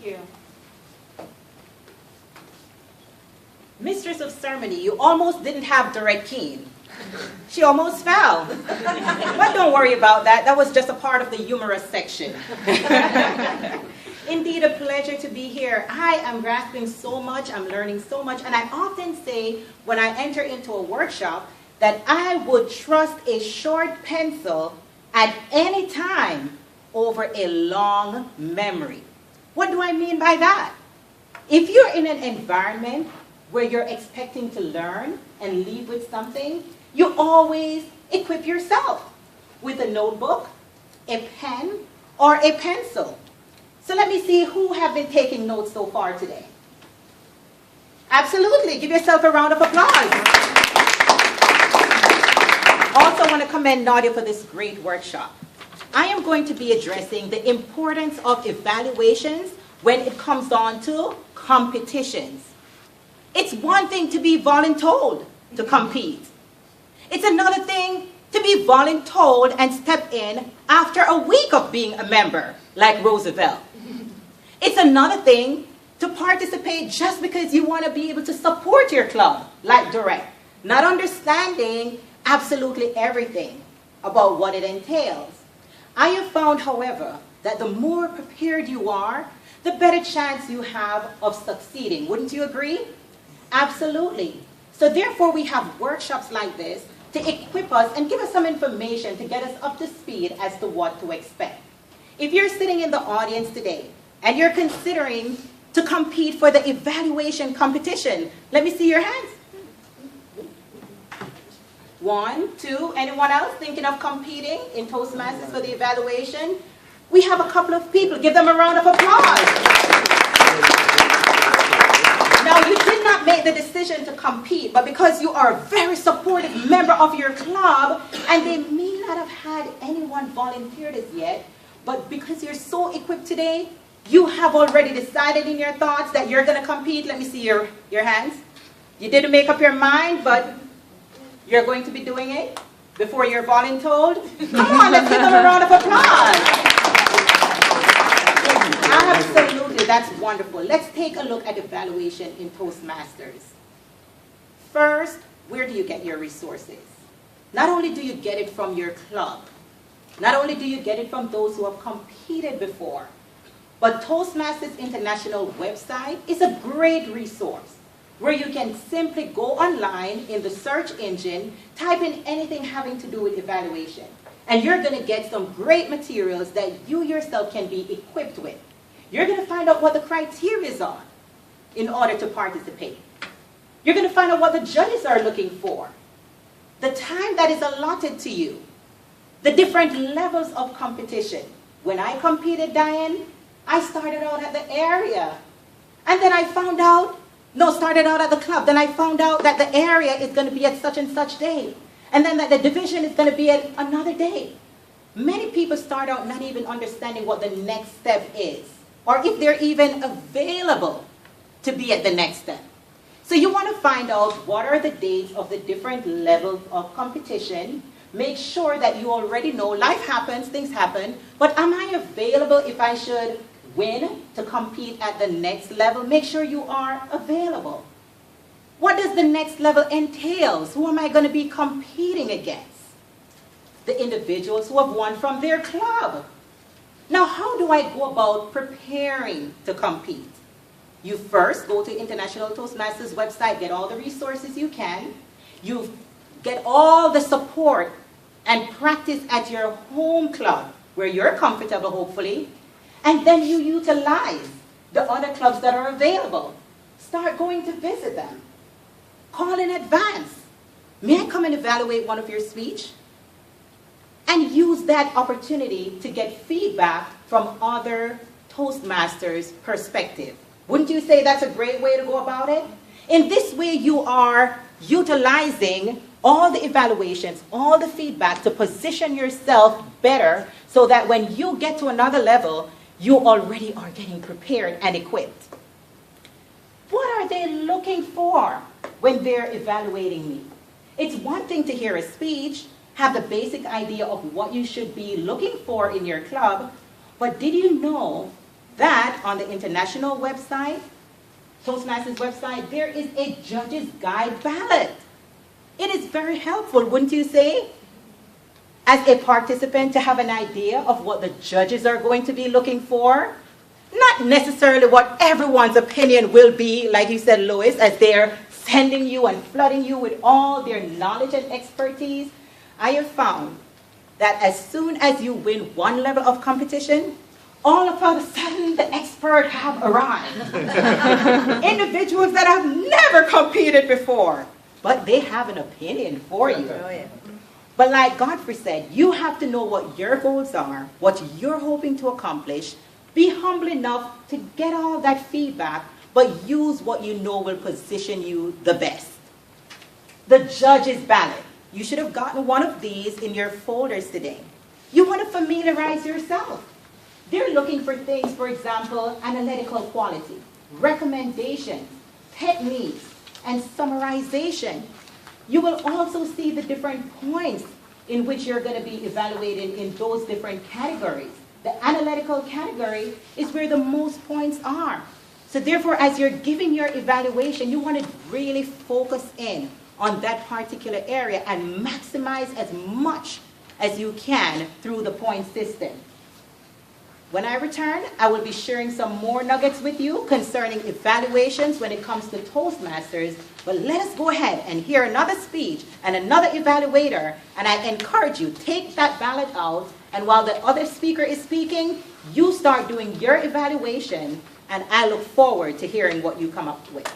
you. Mistress of Ceremony, you almost didn't have Dorrette Keene. She almost fell. But don't worry about that. That was just a part of the humorous section. Indeed, a pleasure to be here. I am grasping so much. I'm learning so much. And I often say when I enter into a workshop that I would trust a short pencil at any time over a long memory. What do I mean by that? If you're in an environment where you're expecting to learn and leave with something, you always equip yourself with a notebook, a pen, or a pencil. So let me see who have been taking notes so far today. Absolutely. Give yourself a round of applause. Also want to commend Nadia for this great workshop. I am going to be addressing the importance of evaluations when it comes on to competitions. It's one thing to be voluntold to compete. It's another thing to be voluntold and step in after a week of being a member, like Roosevelt. It's another thing to participate just because you want to be able to support your club, like Dorrette, not understanding absolutely everything about what it entails. I have found, however, that the more prepared you are, the better chance you have of succeeding. Wouldn't you agree? Absolutely. So therefore, we have workshops like this to equip us and give us some information to get us up to speed as to what to expect. If you're sitting in the audience today and you're considering to compete for the evaluation competition, let me see your hands. 1, 2, anyone else thinking of competing in Toastmasters for the evaluation? We have a couple of people. Give them a round of applause. Now, you did not make the decision to compete, but because you are a very supportive member of your club, and they may not have had anyone volunteer as yet, but because you're so equipped today, you have already decided in your thoughts that you're going to compete. Let me see your hands. You didn't make up your mind, but you're going to be doing it before you're voluntold. Come on, let's give them a round of applause. Absolutely, that's wonderful. Let's take a look at evaluation in Toastmasters. First, where do you get your resources? Not only do you get it from your club, not only do you get it from those who have competed before, but Toastmasters International website is a great resource where you can simply go online in the search engine, type in anything having to do with evaluation, and you're going to get some great materials that you yourself can be equipped with. You're going to find out what the criteria are in order to participate. You're going to find out what the judges are looking for, the time that is allotted to you, the different levels of competition. When I competed, Diane, I started out at the area. And then I found out, started out at the club. Then I found out that the area is going to be at such and such day. And then that the division is going to be at another day. Many people start out not even understanding what the next step is, or if they're even available to be at the next step. So you want to find out what are the dates of the different levels of competition. Make sure that you already know life happens, things happen, but am I available if I should win to compete at the next level? Make sure you are available. What does the next level entail? Who am I going to be competing against? The individuals who have won from their club. Now, how do I go about preparing to compete? You first go to International Toastmasters website, get all the resources you can. You get all the support and practice at your home club where you're comfortable, hopefully. And then you utilize the other clubs that are available. Start going to visit them. Call in advance. May I come and evaluate one of your speech? And use that opportunity to get feedback from other Toastmasters' perspective. Wouldn't you say that's a great way to go about it? In this way, you are utilizing all the evaluations, all the feedback to position yourself better so that when you get to another level, you already are getting prepared and equipped. What are they looking for when they're evaluating me? It's one thing to hear a speech, have the basic idea of what you should be looking for in your club, but did you know that on the international website, Toastmasters website, there is a judge's guide ballot. It is very helpful, wouldn't you say, as a participant to have an idea of what the judges are going to be looking for? Not necessarily what everyone's opinion will be, like you said, Lois, as they're sending you and flooding you with all their knowledge and expertise. I have found that as soon as you win one level of competition, all of a sudden the experts have arrived. Individuals that have never competed before, but they have an opinion for you. Oh, yeah. But like Godfrey said, you have to know what your goals are, what you're hoping to accomplish. Be humble enough to get all that feedback, but use what you know will position you the best. The judge's ballot. You should have gotten one of these in your folders today. You want to familiarize yourself. They're looking for things, for example, analytical quality, recommendations, techniques, and summarization. You will also see the different points in which you're going to be evaluated in those different categories. The analytical category is where the most points are. So therefore, as you're giving your evaluation, you want to really focus in on that particular area and maximize as much as you can through the point system. When I return, I will be sharing some more nuggets with you concerning evaluations when it comes to Toastmasters. But let us go ahead and hear another speech and another evaluator. And I encourage you, take that ballot out. And while the other speaker is speaking, you start doing your evaluation. And I look forward to hearing what you come up with.